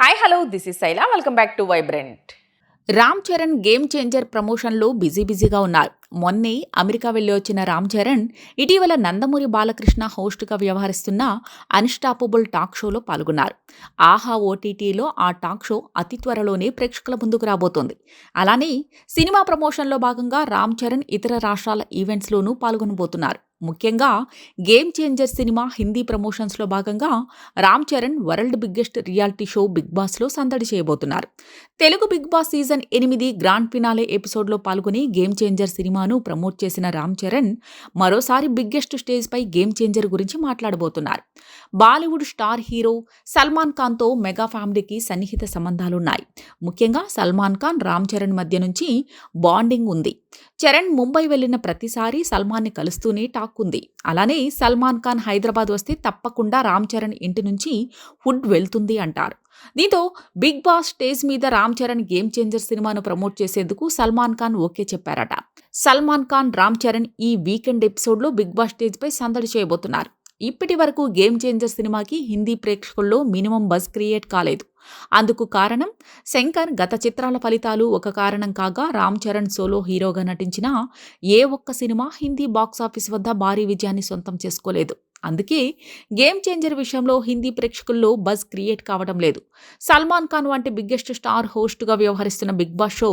Hi hello this is Shaila welcome back to vibrant. Ram Charan Game Changer ప్రమోషన్లో బిజీగా ఉన్నారు. మొన్నే అమెరికా వెళ్ళి వచ్చిన రామ్ చరణ్ ఇటీవల నందమూరి బాలకృష్ణ హోస్ట్గా వ్యవహరిస్తున్న అన్స్టాపబుల్ టాక్ షోలో పాల్గొన్నారు. ఆహా ఓటీటీలో ఆ టాక్ షో అతి త్వరలోనే ప్రేక్షకుల ముందుకు రాబోతోంది. అలానే సినిమా ప్రమోషన్లో భాగంగా రామ్ చరణ్ ఇతర రాష్ట్రాల ఈవెంట్స్లోనూ పాల్గొనబోతున్నారు. ముఖ్యంగా గేమ్ చేంజర్ సినిమా హిందీ ప్రమోషన్స్లో భాగంగా Ram Charan world biggest reality show big బాస్లో సందడి చేయబోతున్నారు. Telugu big boss season 8 grand finale ఎపిసోడ్లో పాల్గొని గేమ్ చేంజర్ సినిమాను ప్రమోట్ చేసిన రామ్ చరణ్ మరోసారి బిగ్గెస్ట్ స్టేజ్పై గేమ్ చేంజర్ గురించి మాట్లాడబోతున్నారు. బాలీవుడ్ స్టార్ హీరో సల్మాన్ ఖాన్తో మెగా ఫ్యామిలీకి సన్నిహిత సంబంధాలున్నాయి. ముఖ్యంగా సల్మాన్ ఖాన్, రామ్ చరణ్ మధ్య నుంచి బాండింగ్ ఉంది. చరణ్ ముంబై వెళ్లిన ప్రతిసారి సల్మాన్ని కలుస్తూనే టాక్ ఉంది. అలానే సల్మాన్ ఖాన్ హైదరాబాద్ వస్తే తప్పకుండా రామ్ చరణ్ ఇంటి నుంచి ఫుడ్ వెళ్తుంది అంటారు. దీంతో బిగ్ బాస్ స్టేజ్ మీద రామ్ చరణ్ గేమ్ చేంజర్ సినిమాను ప్రమోట్ చేసేందుకు సల్మాన్ ఖాన్ ఓకే చెప్పారట. సల్మాన్ ఖాన్, రామ్ చరణ్ ఈ వీకెండ్ ఎపిసోడ్లో బిగ్ బాస్ స్టేజ్పై సందడి చేయబోతున్నారు. ఇప్పటి వరకు గేమ్ చేంజర్ సినిమాకి హిందీ ప్రేక్షకుల్లో మినిమం బజ్ క్రియేట్ కాలేదు. అందుకు కారణం శంకర్ గత చిత్రాల ఫలితాలు ఒక కారణం కాగా, రామ్ చరణ్ సోలో హీరోగా నటించిన ఏ ఒక్క సినిమా హిందీ బాక్సాఫీస్ వద్ద భారీ విజయాన్ని సొంతం చేసుకోలేదు. అందుకే గేమ్ చేంజర్ విషయంలో హిందీ ప్రేక్షకుల్లో బజ్ క్రియేట్ కావడం లేదు. సల్మాన్ ఖాన్ వంటి బిగ్గెస్ట్ స్టార్ హోస్ట్గా వ్యవహరిస్తున్న బిగ్ బాస్ షో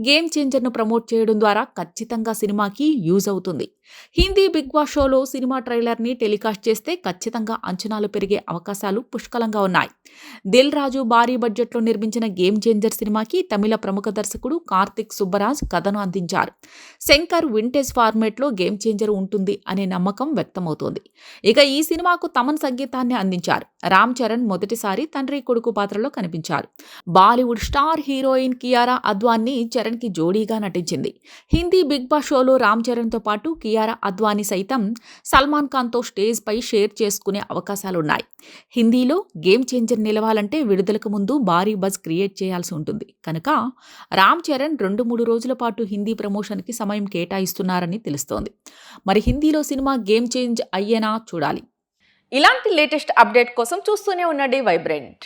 గేమ్ చేంజర్ను ప్రమోట్ చేయడం ద్వారా ఖచ్చితంగా సినిమాకి యూజ్ అవుతుంది. హిందీ బిగ్ బాస్ షోలో సినిమా ట్రైలర్ని టెలికాస్ట్ చేస్తే ఖచ్చితంగా అంచనాలు పెరిగే అవకాశాలు పుష్కలంగా ఉన్నాయి. దిల్ రాజు భారీ బడ్జెట్లో నిర్మించిన గేమ్ చేంజర్ సినిమాకి తమిళ ప్రముఖ దర్శకుడు కార్తిక్ సుబ్బరాజ్ కథను అందించారు. శంకర్ వింటేజ్ ఫార్మేట్లో గేమ్ చేంజర్ ఉంటుంది అనే నమ్మకం వ్యక్తమవుతోంది. ఇక ఈ సినిమాకు తమన్ సంగీతాన్ని అందించారు. రామ్ చరణ్ మొదటిసారి తండ్రి కొడుకు పాత్రలో కనిపించారు. బాలీవుడ్ స్టార్ హీరోయిన్ కియారా అద్వానీ చరణ్కి జోడీగా నటించింది. హిందీ బిగ్ బాస్ షోలో రామ్ చరణ్తో పాటు కియారా అద్వానీ సైతం సల్మాన్ ఖాన్తో స్టేజ్ పై షేర్ చేసుకునే అవకాశాలున్నాయి. హిందీలో గేమ్ చేంజర్ నిలవాలంటే విడుదలకు ముందు భారీ బజ్ క్రియేట్ చేయాల్సి ఉంటుంది కనుక రామ్ చరణ్ 2-3 రోజుల పాటు హిందీ ప్రమోషన్కి సమయం కేటాయిస్తున్నారని తెలుస్తోంది. మరి హిందీలో సినిమా గేమ్ చేంజ్ అయ్యేనా చూడాలి. ఇలాంటి లేటెస్ట్ అప్డేట్ కోసం చూస్తూనే ఉండండి వైబ్రెంట్.